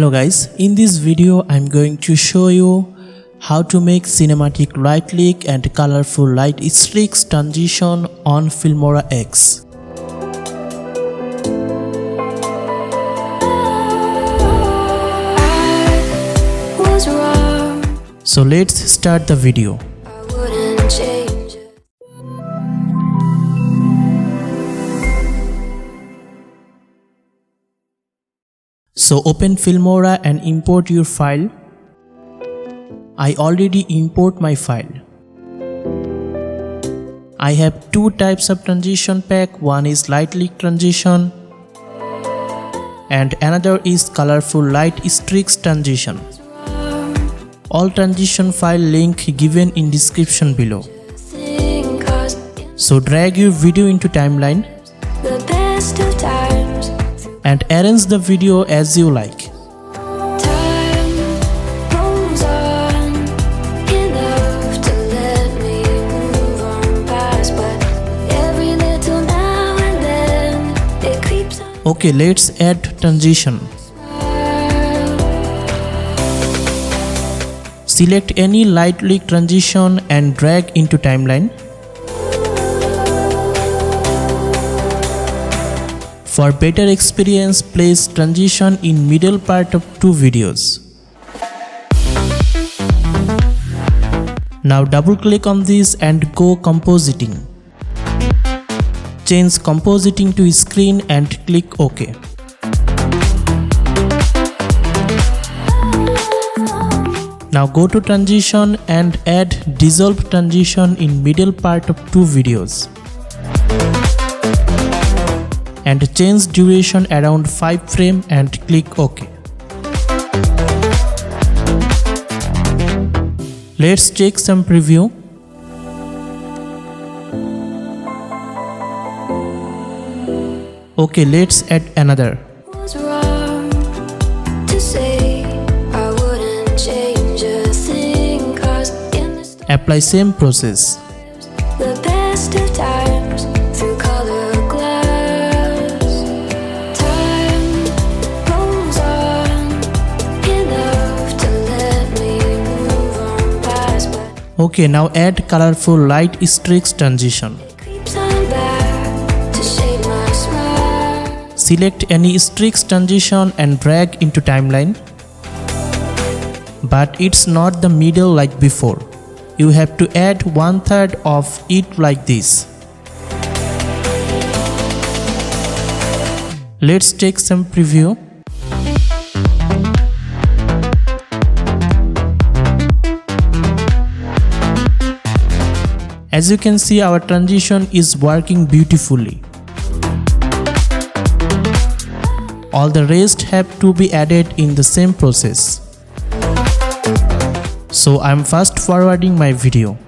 Hello guys, in this video I'm going to show you how to make cinematic right click and colorful light streaks transition on Filmora X. So let's start the video. So open Filmora and import your file. I already import my file. I have two types of transition pack. One is light click transition and another is colorful light streaks transition. All transition file link given in description below. So drag your video into timeline and arrange the video as you like. Okay, let's add transition. Select any light click transition and drag into timeline. For better experience, place transition in middle part of two videos. Now double click on this and go compositing. Change compositing to screen and click OK. Now go to transition and add dissolve transition in middle part of two videos. And change duration around 5 frames and click OK. Let's check some preview. Okay, let's add another. Apply same process. Okay, now add colorful light streaks transition. Select any streaks transition and drag into timeline. But it's not the middle like before. You have to add 1/3 of it like this. Let's take some preview. As you can see, our transition is working beautifully. All the rest have to be added in the same process. So I'm fast forwarding my video.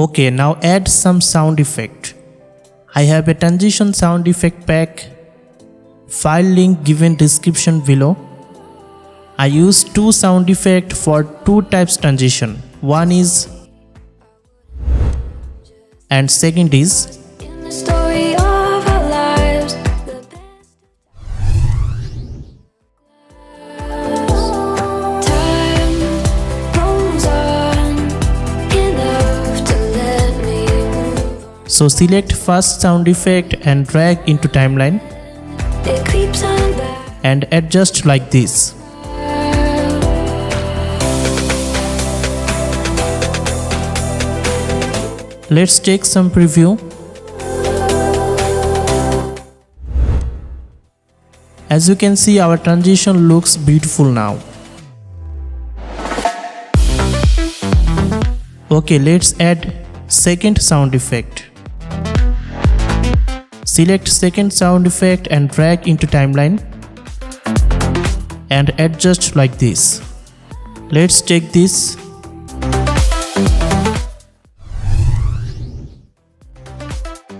Okay, now add some sound effect. I have a transition sound effect pack. File link given description below. I use two sound effect for two types transition. One is and second is. So select first sound effect and drag into timeline and adjust like this. Let's take some preview. As you can see, our transition looks beautiful now. Okay, let's add second sound effect. Select second sound effect and drag into timeline and adjust like this. Let's take this.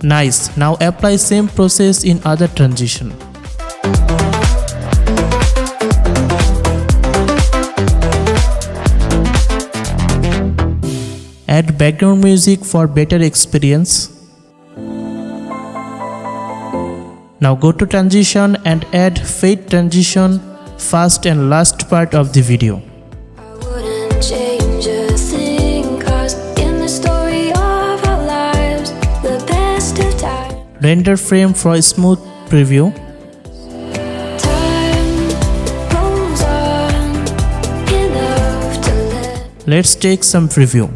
Nice. Now apply same process in other transition. Add background music for better experience. Now go to transition and add fade transition first and last part of the video. Render frame for a smooth preview. Let's take some preview.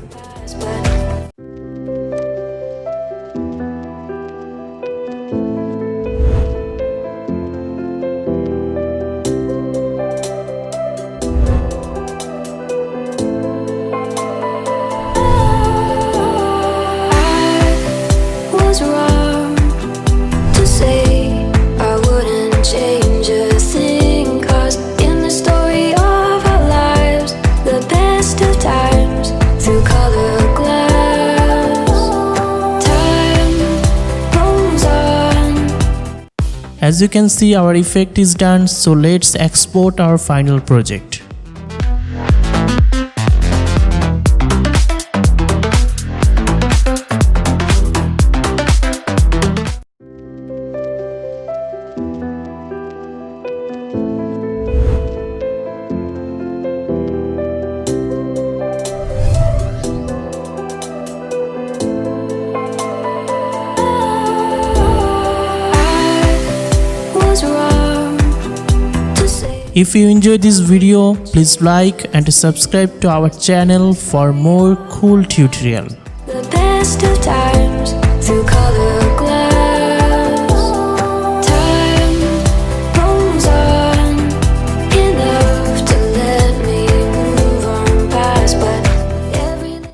As you can see, our effect is done, so let's export our final project. If you enjoyed this video, please like and subscribe to our channel for more cool tutorial. The best of times.